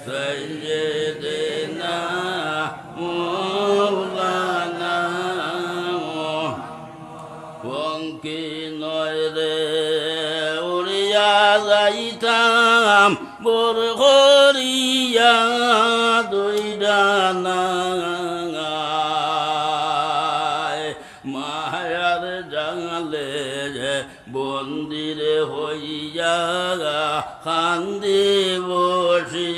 سيدنا مولانا বঙ্কি নয় রে উড়িয়া যাইতাম বোর করিয়া দুই ডানায় মায়ার জাঙালে বন্দিরে হইয়া কান্দি বসি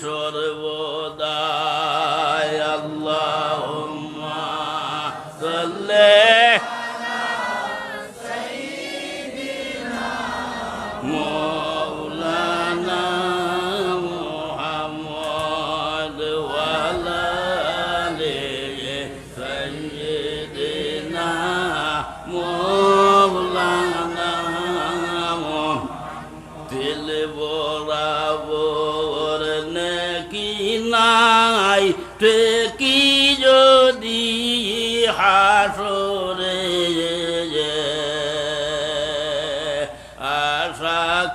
সর্বদায় আল্লাহুম্মা সাল্লি مولانا محمد وعلى آله سيدنا مولانا দিল বরাবর নেকি নাই ঠেকি যদি হাসরে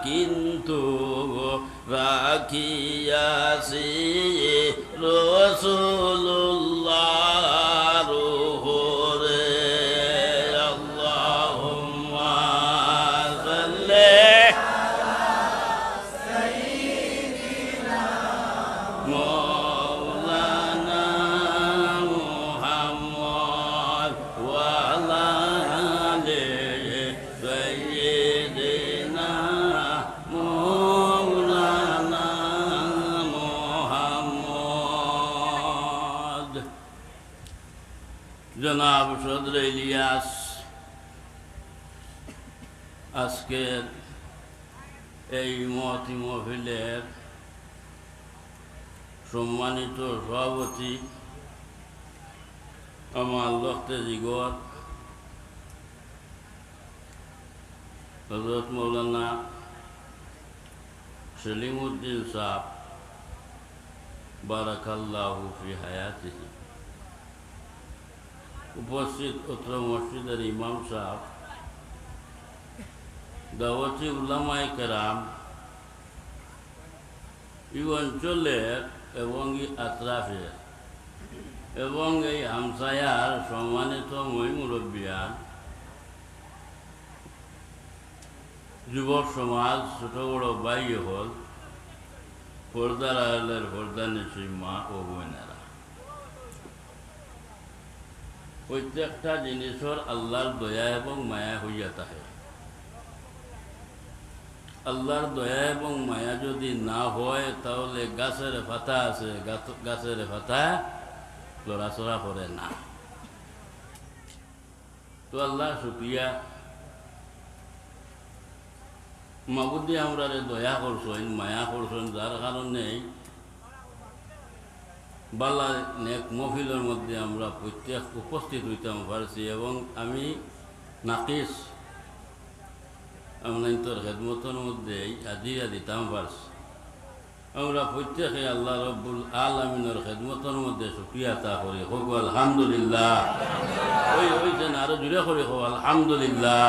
কিন্তু রাখিয়াছি রাসূলুল্লাহর উপরে আল্লাহুম্মা সাল্লি সাইয়্যিদিনা মাওলানা মুহাম্মদ ওয়া আলা আলিহি সাইয়্যিদিনা مولانا محمد জনাব সদর ইলিয়াস আজকের এই মহতি মহফিলের সম্মানিত সভাপতি আমার লখতে জিগর হযরত মৌলানা সলিমউদ্দিন সাহেব বারাকাল্লাহু ফি হায়াতিহি উপস্থিত অত্র মসজিদের ইমাম সাহেব দাওয়াতি উলামায়ে কেরাম এই অঞ্চলের এবং এই আত্রাফের এবং এই হামসায়ার সম্মানিত মুরব্বিয়ান যুবক সমাজ ছোট বড় ভাই হল পর্দার আড়ালের পর্দা নিশ্চয় মা ও বোনেরা প্রত্যেকটা জিনিসের আল্লাহর দয়া এবং মায়া হইয়া থাকে আল্লাহর দয়া এবং মায়া যদি না হয় তাহলে গাছের পাতা আছে গাছের পাতা লড়াচড়া করে না তো আল্লাহ শুকরিয়া মাবুদি আমরা দয়া করছেন মায়া করছেন যার কারণে বালা নেক মহফিলের মধ্যে আমরা প্রত্যেক উপস্থিত হইতাম পারছি এবং আমি নাকিস আপনার খেদমতের মধ্যে হাজিরা দিতাম পারছি আমরা প্রত্যেকে আল্লাহ রব্বুল আলামিনের খেদমতের মধ্যে শুকরিয়া আতা করি হোক আলহামদুলিল্লাহ ওই হইছেন আরো জুড়ে করি হোক আলহামদুলিল্লাহ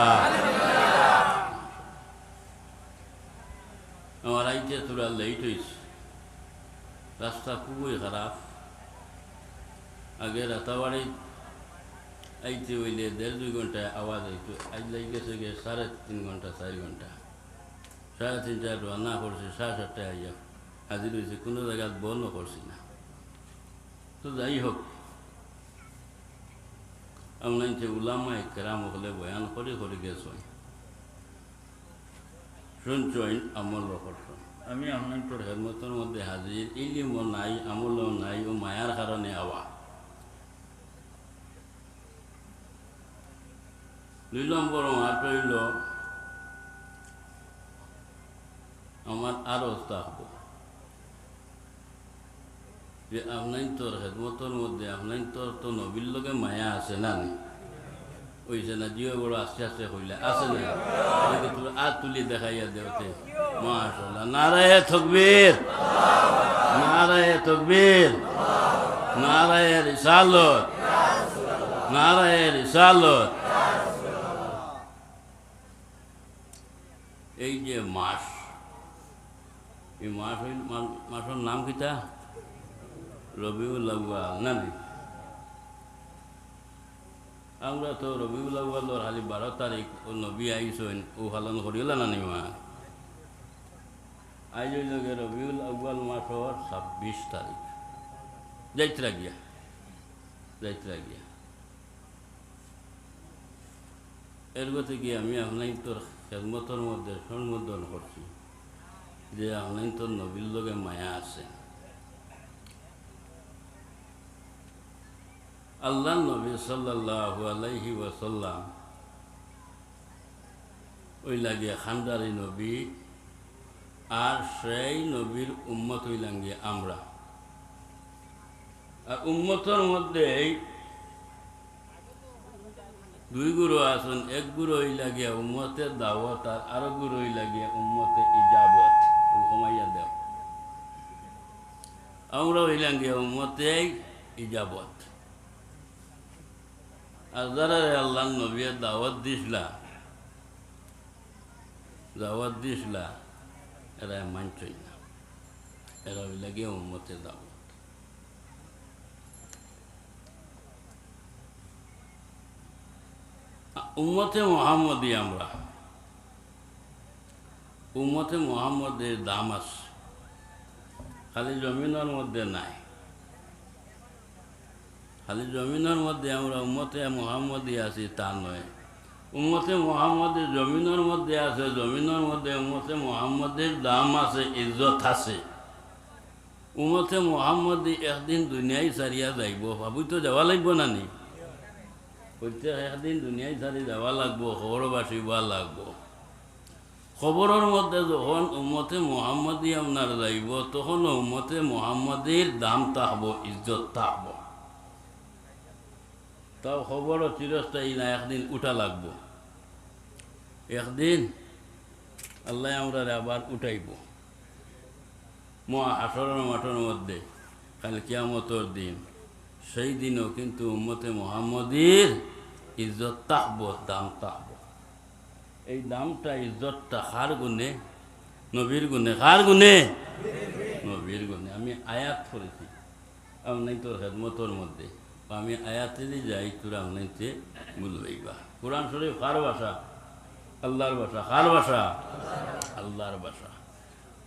আমার আইতে তোরা লেট হয়েছে রাস্তা খুবই খারাপ আগে রাতাবাড়ি আইতে হইলে 1.5-2 ঘন্টায় আওয়াজ আইতো আজ লেগে গেছে গিয়ে 3.5 ঘন্টা 4 ঘন্টা 3:30টায় রান্না করছি 7:30টায় আইয়া হাজির হয়েছে কোনো জায়গায় বন্ধ করছি না তো যাই হোক আমরা উলামায়ে কেরাম হলে বয়ান করে করে গেছেন শুনছেন আমল করছেন আমি আপনার খেদমতের মধ্যে হাজির ইলিমও নাই আমলও নাই ও মায়ার কারণে আওয়া 2 নম্বর মাঠ হইল আমার আরো থাকবো যে আপনার খেদমতের মধ্যে আপনার তো নবীর লগে মায়া আছে না হইছে না জিও বড় আস্তে আস্তে হইলে আছে না তোর আর তুলি দেখাইয়া দেওতে মাশাআল্লাহ নারায়ে তাকবীর নারায়ে তাকবীর নারায়ে রিসালত নারায়ে রিসালত এই যে মাস এই মাসের নাম কিতা রবিউল আউয়াল না নি আমরা তো রবিউল আউয়ালর খালি 12 তারিখ ও নবী আইসেন ও পালন করিলা না নিমা আজ ওই লগে রবিউল আউয়াল মাসের 26 তারিখ যাইত্রা গিয়া এর গতি গিয়ে আমি আপনাই তোর খেদমতের মধ্যে সম্বোধন করছি যে আপনাই তোর নবীর লগে মায়া আছে আল্লাহ নবী সাল্লাল্লাহু আলাইহি ওয়াসাল্লাম ওই লাগিয়া খানদারি নবী আর সেই নবীর উম্মত হইলাম গিয়ে আমরা আর উম্মতের মধ্যে দুই গুরু আছেন এক গুরু হইলা গিয়া উম্মতে দাওয়াত আর আরো গুরু হইলা গিয়া উম্মতে ইজাবত কমাইয়া দেও আমরা হইলাম গিয়া উম্মতে ইজাবত আর যারা আল্লাহ নবী দাওয়াত দিসলা এরা মানছই না এরা হইলা গিয়া উম্মতে দাওয়াত উম্মতে মুহাম্মদী আমরা উম্মতে মুহাম্মদের দাম আছে খালি জমিনের মধ্যে নাই খালি জমিনের মধ্যে আমরা উম্মতে মুহাম্মদী আছি তা নয় উম্মতে মুহাম্মদের জমিনের মধ্যে আছে জমিনের মধ্যে উম্মতে মুহাম্মদের দাম আছে ইজ্জত আছে উম্মতে মুহাম্মদী একদিন দুনিয়ায় সারিয়া যাইব ভাবি তো যাওয়া লাগব না নি প্রত্যেক একদিন দুনিয়ায় সারি যাওয়া লাগবো খবর বাসিবা লাগবো খবরের মধ্যে যখন উম্মতে মুহাম্মদী আপনার যাইব তখন উম্মতে মুহাম্মদীর দাম থাকব ইজ্জত থাকব তাও খবরও চিরস্থায়ী না একদিন উঠা লাগবো একদিন আল্লাহ আমরা আবার উঠাইব হাসরের মাঠের মধ্যে কাল কিয়ামতের দিন সেই দিনও কিন্তু উম্মতে মুহাম্মদীর ইজ্জত থাকব দাম থাকব এই দামটা ইজ্জতটা কার গুণে নবীর গুণে কার গুণে নবীর গুণে আমি আয়াত করেছি আপনি তোর খেদমতর মধ্যে আমি আয়াতে যাই তোর আপনাইতে বুঝবাইবা কোরআন শরীফ কার ভাষা আল্লাহর ভাষা কার ভাষা আল্লাহর ভাষা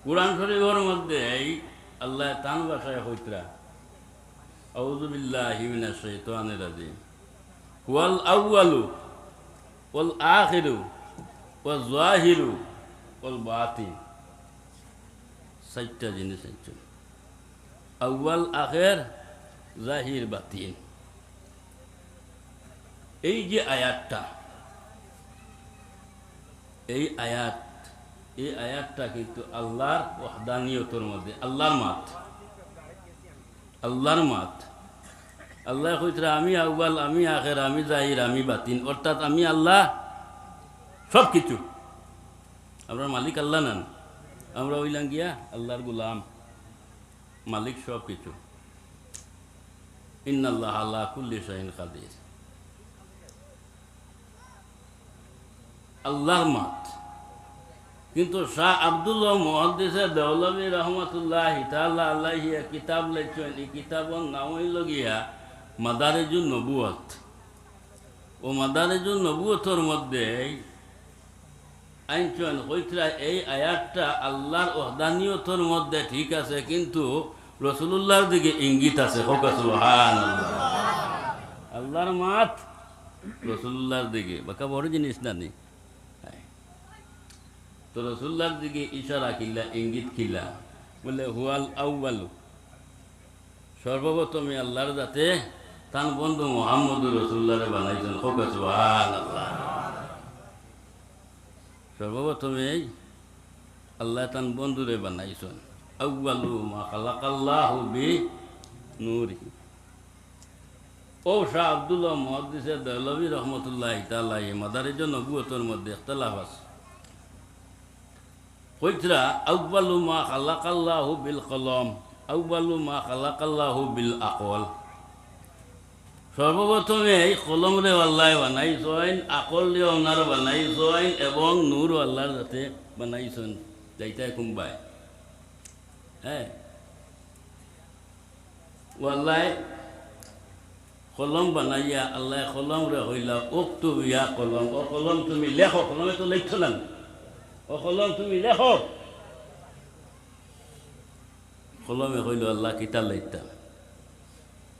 কোরআন শরীফের মধ্যে এই আল্লাহ তান ভাষায় হইতরা আউযু বিল্লাহি মিনাশ শাইতানির রাজিম ওয়াল আউয়ালু ওয়াল আখিরু ওয়াল যাহিরু ওয়াল বাতিন চারটা জিনিস আছে আউয়াল আখির জাহির বাতিন এই যে আয়াতটা এই আয়াতটা কিন্তু আল্লাহর ওয়াহদানিয়তের মধ্যে আল্লাহর মাত আল্লাহ কইতরা আমি আউয়াল আমি আখির আমি জাহির আমি বাতিন অর্থাৎ আমি আল্লাহ সব কিছু আমরা মালিক আল্লাহ নান আমরা হইলাম গিয়া আল্লাহর গোলাম মালিক সব কিছু ইন্নাল্লাহা আলা কুল্লি শাইইন কাদির আল্লাহর মাত কিন্তু শাহ আব্দুল্লাহ মুহাদ্দিসে দেওলভী রহমতুল্লাহি তাআলা আলাইহি কিতাব লেখছেন এই কিতাবের নাম হইল গিয়া মাদারিজুন নবুয়ত ও মাদারিজুন নবুয়তের মধ্যে আইনচন কইতরা এই আয়াতটা আল্লাহর ওহদানিয়তের মধ্যে ঠিক আছে কিন্তু রাসূলুল্লাহর দিকে ইঙ্গিত আছে সুবহানাল্লাহ আল্লাহর মাত রাসূলুল্লাহর দিকে বাকা বড় জিনিস না নি তো রাসূলুল্লাহর দিকে ইশারা কিলা ইঙ্গিত কিলা বলে হুয়াল আউয়ালু সর্বপ্রথমে আল্লাহর যাতে তান বন্ধু মুহাম্মদুর রাসূলুল্লাহরে বানাইছেন সুবহানাল্লাহ সর্বপ্রথমে আল্লাহ তান বন্ধুরে বানাইছেন আউয়ালু মা খালাকাল্লাহু বি নূরিহি ও শাহ আব্দুল্লাহ মুহাদ্দিসে দেওলভী রহমতুল্লাহি তাআলা মাদারিজুন নবুয়তের মধ্যে ইখতিলাফ আছে কইতরা আউয়ালু মা খালাকাল্লাহু বিল কলম আউয়ালু মা খালাকাল্লাহু বিল আকল সর্বপ্রথমে কলম রে আল্লাহ বানাইছেন আকল রে ওনার বানাইছেন এবং নূর আল্লাহর যাতে বানাইছেন যাইতাই কুম্বাই হ্যাঁ ওয়াল্লাহ কলম বানাইয়া আল্লাহ কলম রে হইলা উক্তুব ইয়া কলম, ও কলম তুমি লেখো, কলমে তো লিখছো না, ও কলম তুমি লেখো। কলমে হইল আল্লাহ কিতা লিখতাম,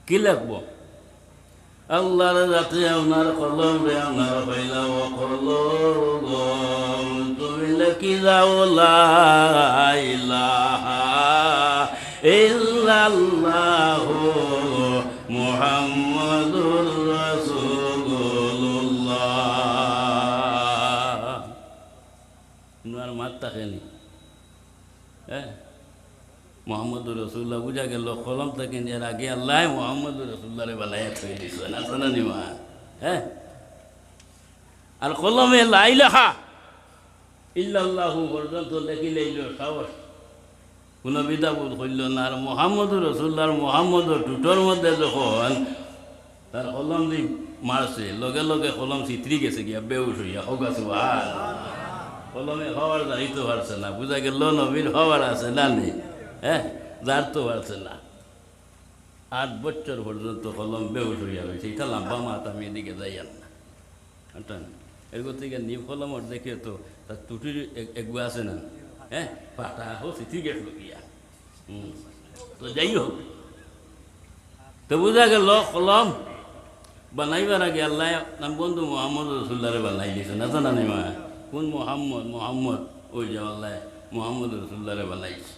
কি লিখবো? আল্লাহর রাতে আপনার কলম রে আপনার হইলা ও কলম তুমি লেখি যাও লা ইলাহা ইল্লাল্লাহু মুহাম্মাদুর রাসূলুল্লাহ। আপনার মাত থাকেনি, হ্যাঁ মোহাম্মদুর রসুল্লাহ বুঝা গেল। কলম থেকে এর আগে আল্লাহ মোহাম্মদুর রসুল্লাহ রে বানাইয়া থই দিছেন, আছে না নিমা? হ্যাঁ আর কলমে লা ইলাহা ইল্লাল্লাহু পর্যন্ত লেখিলেইল সাহস, কোনো বিদাবুল হইল না। আর মোহাম্মদুর রসুল্লাহর মোহাম্মদুর টুটোর মধ্যে যখন তার কলম দি মারছে, লগে লগে কলম চিত্রি গেছে গিয়া বেউস হইয়া হোগাছে। কলমে হওয়ার যাইতে পারছে না, বুঝা গেল নবীর হওয়ার আছে না নেই, হ্যাঁ যার তো পারছে না। 8 বছর পর্যন্ত কলম বেউস হইয়া রয়েছে। এটা লাম্বা মাত আমি এদিকে যাইয়ান না এরকম থেকে নিম কলম দেখে তো তার টুটির এগুলো আছে না, হ্যাঁ পাটা হোক চিঠি গেছিল গিয়া। তো যাই হোক, তো বুঝা গেল কলম বানাইবার আগে আল্লাহ নাম বন্ধু মোহাম্মদ রসুল্লাহরে বানাই দিয়েছে না, জানা নেই মা কোন মোহাম্মদ? মোহাম্মদ ওই যে আল্লাহ মোহাম্মদ রসুল্লাহরে বানাইছে।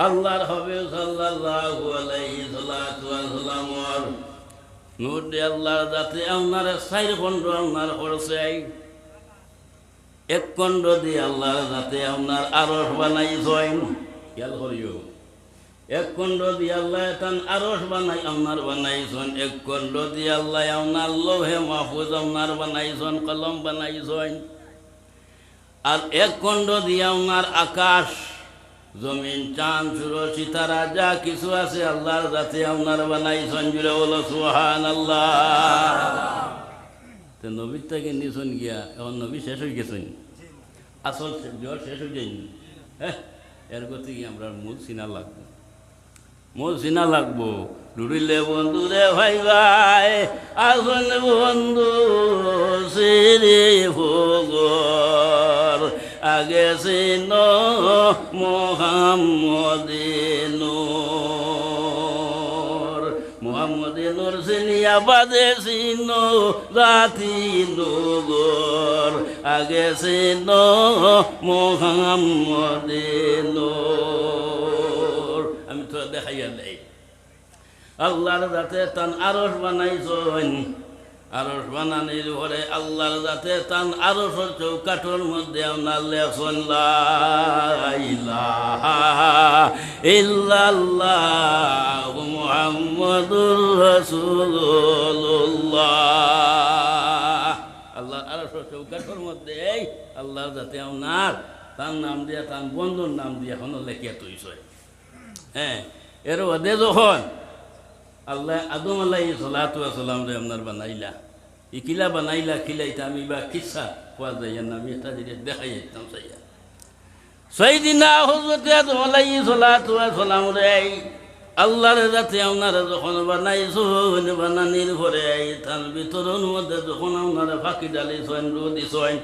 আল্লাহর হবে সাল্লাল্লাহু আলাইহি সাল্লাতু ওয়া সাল্লাম নূর দে আল্লাহর যাতে আপনার 4 খণ্ড আপনার করছে। 1 খণ্ড দিয়ে আল্লাহর যাতে আপনার আরশ বানাইছেন, খেয়াল করিও। 1 খণ্ড দিয়ে আল্লাহ তান আরশ বানাই আপনার বানাইছেন। 1 খণ্ড দিয়ে আল্লাহ আপনার লৌহে মাহফুজ আপনার বানাইছেন, কলম বানাইছেন। আর 1 খণ্ড দিয়ে আপনার আকাশ জমিন চাঁদ সূর্য সিতারা যা কিছু আছে আল্লাহর যাতে আপনার বানাইছেন। জুড়ে বলো সুবহানাল্লাহ। তো নবীর থেকে নিছেন গিয়া, এখন নবী শেষ হয়ে গেছেন, আসল জ্বর শেষ হয়ে যায়নি। হ্যাঁ এর গতি আমরা মূল চিনা লাগবো, মূল চিনা লাগবো। লুড়িলে বন্ধু রে ভাই ভাই আসল বন্ধু শ্রী ভোগর আগে সিন মোহাম্মদিনুর, মোহাম্মদিনুর সিনিয়া বাদে সিন জাতি নগর আগে সিন মোহাম্মদিনুর। আমি তো দেখাইয়া দেই আল্লাহর যাতে তান আরশ বানাইছেন। আরশ বানানির পরে আল্লাহর যাতে তান আরশের চৌকাঠের মধ্যে আপনার লেখছেন লা ইলাহা ইল্লাল্লাহু মুহাম্মাদুর রাসূলুল্লাহ। আল্লাহর আরশের চৌকাঠের মধ্যে এই আল্লাহর যাতে আপনার তার নাম দিয়া তার বন্ধুর নাম দিয়া এখনো লেখিয়া তৈছে। হ্যাঁ এর মধ্যে যখন আল্লাহ আদম আলাইহিস সালাতু ওয়াস সালাম রে আপনার বানাইলা, ইকিলা বানাইলা খিলাইতা আমি বা কিসা কোয়া যায় না, আমি এটা জিনিস দেখাই যেতাম চাইয়া। সাইয়্যিদিনা হযরত আদম আলাইহিস সালাতু ওয়াস সালাম রে আল্লাহর যাতে আপনারা যখন বানাইছেন, বানানির পরে তার ভিতরের মধ্যে যখন আপনারা ফাঁকি ডালিছেন, রোদ দিছেন,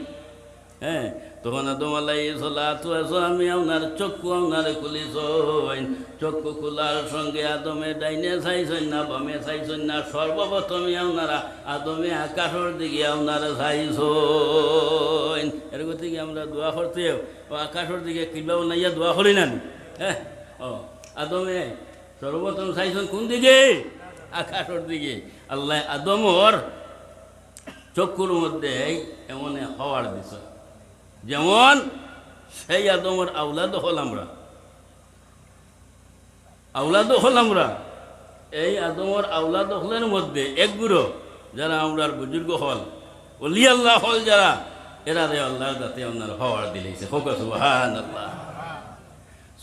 হ্যাঁ তখন আদম আলাইহিস সালাতু ওয়াস সালাম আপনার চক্ষু আপনার খুলিছেন। চক্ষু খোলার সঙ্গে আদমে ডাইনে চাইছেন না বামে চাইছেন না, সর্বপ্রথমে আপনারা আদমে আকাশের দিকে আপনারা চাইছেন। এর গতিকে আমরা দোয়া করতে আকাশের দিকে কিবা নাইয়া দোয়া করি না। হ্যাঁ ও আদমে সর্বপ্রথম চাইছেন কোন দিকে? আকাশের দিকে। আল্লাহ আদমর চক্ষুর মধ্যে এমন হওয়ার দিছে যেমন সেই আদমের আওলাদ হল আমরা, আওলাদ হল আমরা। এই আদমের আওলাদ হলের মধ্যে এক গুরু যারা আমরার বুজুর্গ হল, ওলি আল্লাহ হল যারা, এরা রে আল্লাহ যাতে আপনার হওয়ার দিলেছে। সুবহানাল্লাহ।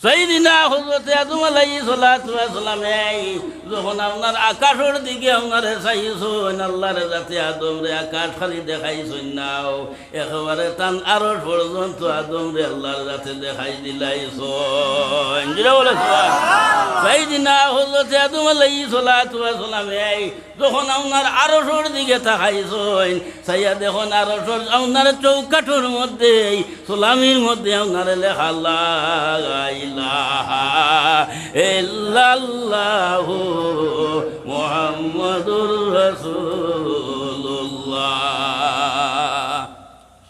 সাইয়্যিদিনা হযরতে আদম আলাইহিস সালাতু ওয়াস সালাম যখন আপনার আকাশের দিকে আপনারে চাইছেন আল্লাহর জাতি আদম রে আকাশ খালি দেখাইছেন নাও একেবারে তান আরো পর্যন্ত আদম রে আল্লাহর জাতি দেখাই দিলাইছেন জিরা বলে সাইয়্যিদিনা হযরতে আদম আলাইহিস সালাতু ওয়াস সালাম যখন আপনার আরশের দিকে তাকাইছেন সাইয়া দেখুন আরশের আপনার চৌকাঠের মধ্যে সালামির মধ্যে আপনারে লেখা লা ইলাহা ইল্লাল্লাহু মুহাম্মাদুর রাসূলুল্লাহ।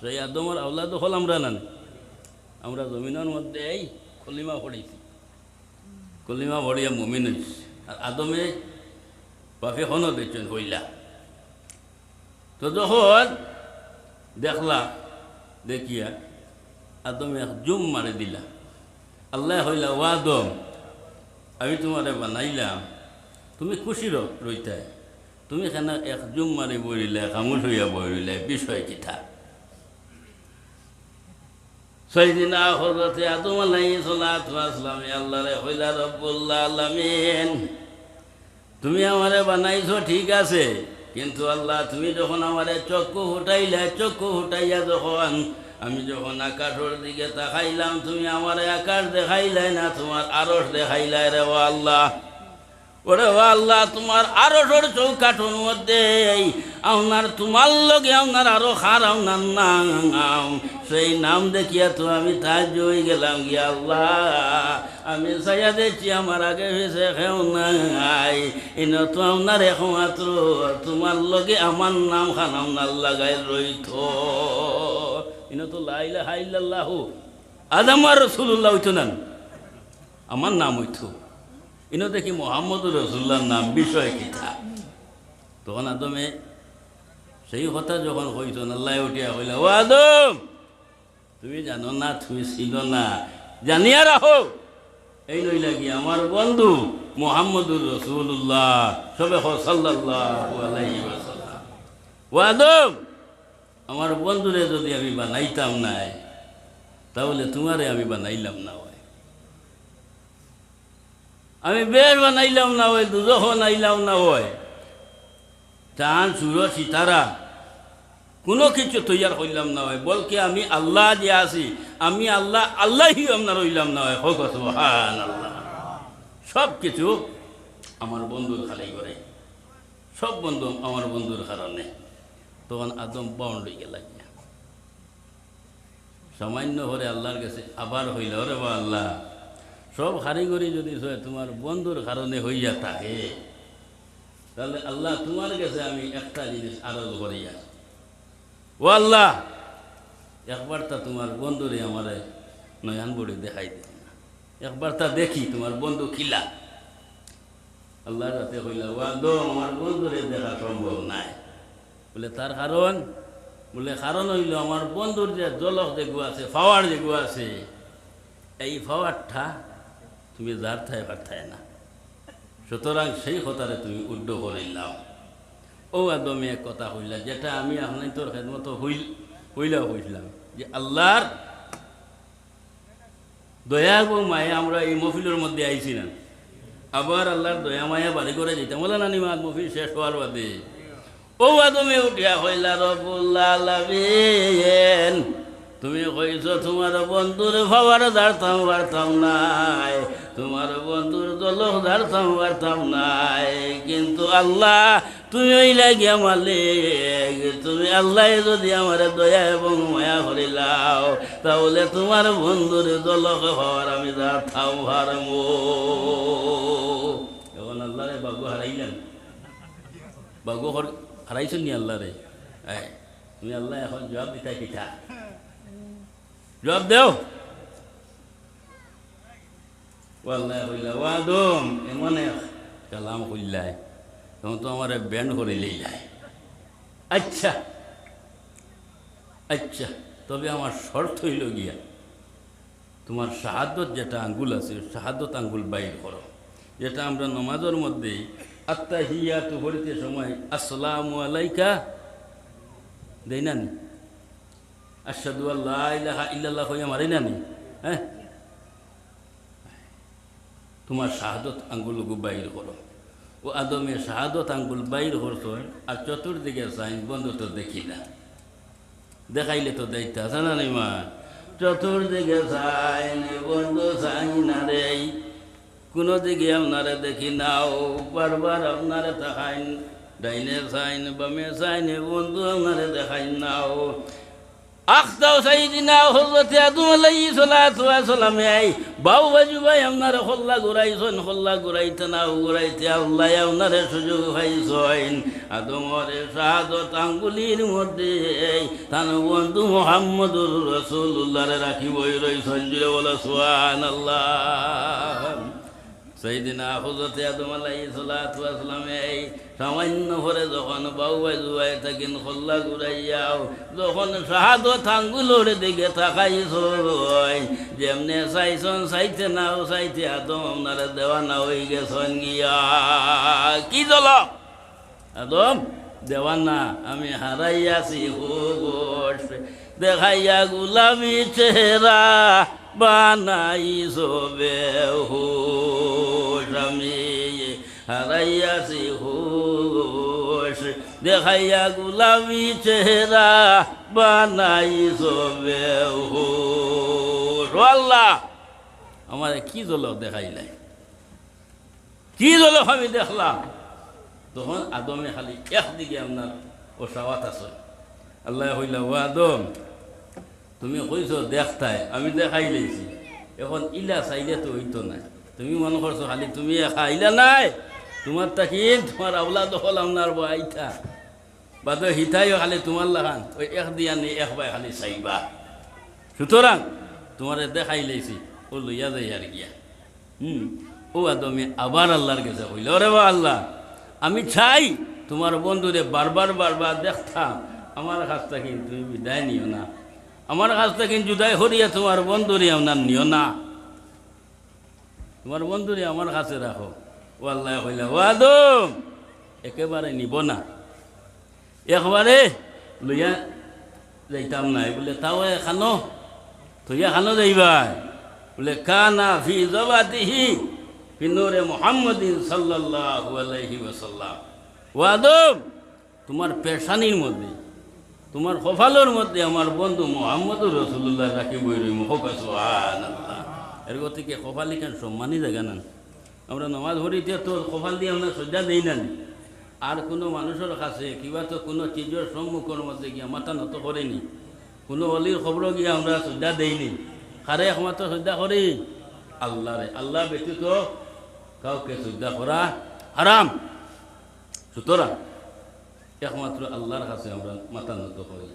সেই আদমের আওলাদ হল আমরা না, আমরা জমিনের মধ্যে এই কলিমা পড়েছি, কলিমা পড়িয়া মুমিন হয়েছি। আর আদমে বাপে হনও দেখছেন হইলা। তো যখন দেখলা দেখিয়া আদমে এক জুম মারে দিলা, আল্লাহ হইলা ও আদম আমি তোমারে বানাইলাম, তুমি খুশি রইতে, তুমি এখানে এক জুম মারি বইলে খামুশ হইয়া বইলে বিষয় কিথা। সাইয়্যিদিনা হযরতে আদম আলাইহিস সালাতু ওয়াস সালাম আল্লাহরে হইলা রব্বুল আলামিন তুমি আমারে বানাইছো ঠিক আছে, কিন্তু আল্লাহ তুমি যখন আমারে চক্ষু ফুটাইলে, চক্ষু ফুটাইয়া যখন আমি যখন আকাশের দিকে তাকাইলাম তুমি আমারে আকাশ দেখাইলাই না, তোমার আরশ দেখাইলাই রে ও আল্লাহ। ওরে ও আল্লাহ তোমার আরশের চৌকাঠের মধ্যে আপনার তোমার লগে আপনার আরো খার আপনার নাম, সেই নাম দেখিয়া তো আমি তাজ্জব হয়ে গেলাম গিয়া আল্লাহ। আমি চাইয়া দেখছি আমার আগে হয়েছে কেউ নাই, ইন তো আপনার একমাত্র তোমার লগে আমার নাম খান আপনার লাগাই রইত। ইন তো লা ইলাহা ইল্লাল্লাহু আদম আর রাসূলুল্লাহ হইতো না, আমার নাম হইতো। ইনো দেখি মোহাম্মদুর রাসূলুল্লাহর নাম, বিষয় কিতা। তখন আদমে সেই কথা যখন কইছেন আল্লাহ উঠিয়া কইলা ও আদম তুমি জানো না, তুমি ছিল না, জানিয়া রাখো এই নইলা কি আমার বন্ধু মোহাম্মদুর রাসূলুল্লাহ সবে সাল্লাল্লাহু আলাইহি ওয়াসাল্লাম। ও আদম আমার বন্ধুরে যদি আমি বানাইতাম না তাহলে তোমারে আমি বানাইলাম না, আমি বের বানাইলাম না, ওই দুজখ বানাইলাম না, ওই চাঁদ সূর্য সিতারা কোনো কিছু তৈয়ার করলাম না হয়, বলকে আমি আল্লাহ যে আছি আমি আল্লাহ আল্লাহই আপনার রইলাম না হয়। হোক সুবহানাল্লাহ। সব কিছু আমার বন্ধুর খালাই করে, সব বন্ধু আমার বন্ধুর কারণে। তখন আদম বাউন্ড হয়ে গেল, সামান্য হরে আল্লাহর কাছে আবার হইল রে বা আল্লাহ সব কারিগরি যদি তোমার বন্ধুর কারণে হইয়া থাকে তাহলে আল্লাহ তোমার কাছে আমি একটা জিনিস আরজ করিয়া, ও আল্লাহ একবার তা তোমার বন্ধুরে আমারে নয়ন বড়ি দেখাই দিন না, একবার তা দেখি তোমার বন্ধু খিলা। আল্লাহর রাতে হইলা ও আদম আমার বন্ধুরে দেখা সম্ভব নাই। বলে তার কারণ, বলে কারণ হইল আমার বন্ধুর যে জলক যেগু আছে, ফাওয়ার যেগু আছে, এই ফাওয়ারটা তুমি যার থায় পাঠায় না, সুতরাং সেই কথারে তুমি উড্ড করিলাম। ও আদমে এক কথা হইলা যেটা আমি আপনার তোর খেদমত হইলাও হইলাম যে আল্লাহর দয়া এবং মায়া আমরা এই মফিলের মধ্যে আইছি না, আবার আল্লাহর দয়া মায়া বাড়ি করে যেতাম বলে না নিমাদ মফিল শেষ হওয়ার বাদে। ও আদমে উঠিয়া হইলা রব্বুল আলামিন তুমি কইছ তোমার বন্ধুর ভাবার দাঁড়তাম পারতাম নাই, তোমার বন্ধুর দলক দাঁড়তাম পারতাম নাই, কিন্তু আল্লাহ তুমি ওই লাগিয়া মালিক, তুমি আল্লাহ যদি আমার দয়া এবং মায়া করিলাও তাহলে তোমার বন্ধুর দলক হওয়ার আমি দাঁড়তাম হারমো। এখন আল্লাহরে বাগু হারাইলেন, বাগু হারাইছেন নি আল্লাহরে? তুমি আল্লাহ এখন জবাব দিতা কিতা? জবাব দেও। আল্লাহ হইলা ও আদম এমন কালাম হইলাই তখন তো আমার ব্যান্ড করিলেই যায়। আচ্ছা আচ্ছা, তবে আমার শর্ত হইল গিয়া তোমার শাহাদত যেটা আঙ্গুল আছে শাহাদত আঙ্গুল বাইর করো, যেটা আমরা নমাজের মধ্যে আত্তাহিয়াতু পড়িতে সময় আসসালামু আলাইকা দেই না নি, আশহাদু আল্লা ইলাহা ইল্লাল্লাহ হইয়া মারি না নি, হ্যাঁ তোমার শাহাদত আঙ্গুলগু বাইর করো। ও আদমে শাহাদত আঙ্গুল বাইর করছো আর চতুর্দিকে সাইন বন্ধ তো দেখি না, দেখাইলে তো দেখতে আছে না নিমা, চতুর্দিকে সাইন বন্ধু সাইন না রে, কোনো দিকে আপনারে দেখি নাও, বারবার আপনারে দেখাইন, ডাইনে সাইন বামে সাইনে বন্ধু আপনারে দেখাইন নাও। আখতাও সাইদিনা হযরত আদম আলাইহিস সালাতু ওয়াস সালাম এই বাউ বাজু ভাই আপনারে খল্লা ঘুরাইছেন, খল্লা ঘুরাইতে না ঘুরাইতে আল্লাহ আপনারে সুযোগ পাইছেন। আদমের শাহাদত আঙ্গুলির মধ্যে তান বন্ধু মুহাম্মদুর রাসূলুল্লাহরে রাখি বই রইছেন, জুড়ে বলো সুবহানাল্লাহ। সাইদিনা হযরত আদম আলাইহিস সালাতু ওয়াস সালাম এই সামান্য করে যখন বাউ বাজু ভাই থাকেন খল্লা ঘুরাইয়াও, যখন শাহাদত আঙ্গুলের দিকে তাকাইছেন, যেমনে চাইছেন চাইতে নাও চাইতে আদম আপনারা দেওয়ানা হয়ে গেছেন গিয়া। কি দল আদম দেওয়ানা আমি হারাইয়াছি হুশ, দেখাইয়া গুলামি চেহারা বানাইছো বেহুশ, আমি হারাইয়াছি হুশ, দেখাইয়া গুলামি চেহারা বানাইছো বেহুশ। আল্লাহ আমার কি জলক দেখাইলাই, কি জলক আমি দেখলাম। তখন আদমে খালি একদিকে আপনার ও সাওয়াত আছে। আল্লাহ হইলা ও আদম তুমি কইছো দেখতাই, আমি দেখাই লাইছি, এখন ইলা চাইলে তো হইতো না, তুমি মনে করছো খালি তুমি খাইলা নাই, তোমার তাকি তোমার আওলা দখল আপনার আইতা বাদ হিতাইও খালি তোমার লাগান ওই এক দিয়া নেই এক বাই খালি চাইবা। সুতরাং তোমার দেখাই লাইছি ও লইয়া যাই আর গিয়া। ও আদমে আবার আল্লাহর কাছে হইল, রে বা আল্লাহ আমি চাই তোমার বন্ধুরে বারবার বারবার দেখতাম, আমার কাছ থেকে তুমি বিদায় নিও না, আমার কাছ থেকে জুদাই হরিয়া তোমার বন্ধুরে আপনার নিও না, তোমার বন্ধুরে আমার কাছে রাখো। ও আল্লাহ কইলা ও আদম একেবারে নিব না, একবারে লইয়া যাইতাম নাই, বলে তাও এখানো থইয়া খানো যাইবাই, বলে কানা ফি জবাতিহি ফি নূরে মুহাম্মাদিন সাল্লাল্লাহু আলাইহি ওয়াসাল্লাম। ও আদম তোমার পেশানির মধ্যে তোমার কপালের মধ্যে আমার বন্ধু মুহাম্মদুর রাসূলুল্লাহ রাখি বই রইম। সুবহানাল্লাহ। এর গতিকে কপালি কেন সম্মানই জায়গা না, আমরা নামাজ পড়িতে তো কপাল দিয়ে আমরা সজ্জা দিই না, আর কোনো মানুষের কাছে কিবা তো কোনো চিজের সম্মুখের মধ্যে গিয়া মাথা নত করেনি, কোনো অলির খবর গিয়া আমরা সজ্জা দেইনি, কারে একমাত্র সজ্জা করি আল্লাহরে, আল্লাহ ব্যতীত কাউকে সজ্জা করা হারাম। সুতরাং একমাত্র আল্লাহর কাছে আমরা মাথা নত করি।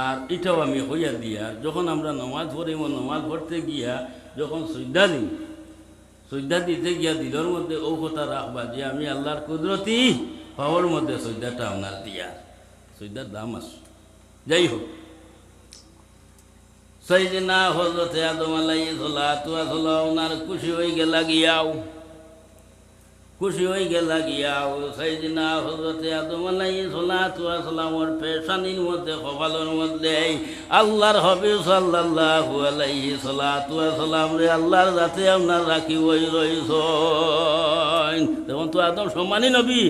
আর এটাও আমি হইয়া দিয়া যখন আমরা নামাজ পড়িব, নামাজ পড়তে গিয়া যখন সজ্জা দিই, সজ্জা দিতে গিয়া দিলের মধ্যে ও কথা রাখবা যে আমি আল্লাহর কুদরতি পাওয়ার মধ্যে সজ্জাটা আপনার দিয়া, সজ্জার দাম আছে। যাই হোক, সাইয়েদনা হযরত আদম আলাইহিস সালাতু ওয়াস সালাম ওনার খুশি হয়ে গেলা গিয়াও, খুশি হয়ে গেলা গিয়াও সাইয়েদনা হযরত আদম আলাইহিস সালাতু ওয়াস সালামের পেশানির মধ্যে কপালের মধ্যে আল্লাহর হাবিব সাল্লাল্লাহু আলাইহি সালাতু ওয়াস সালাম রে আল্লাহর জাতে আপনার রাখি ওই রইছেন। দেখুন তো আদম সম্মানী নবী,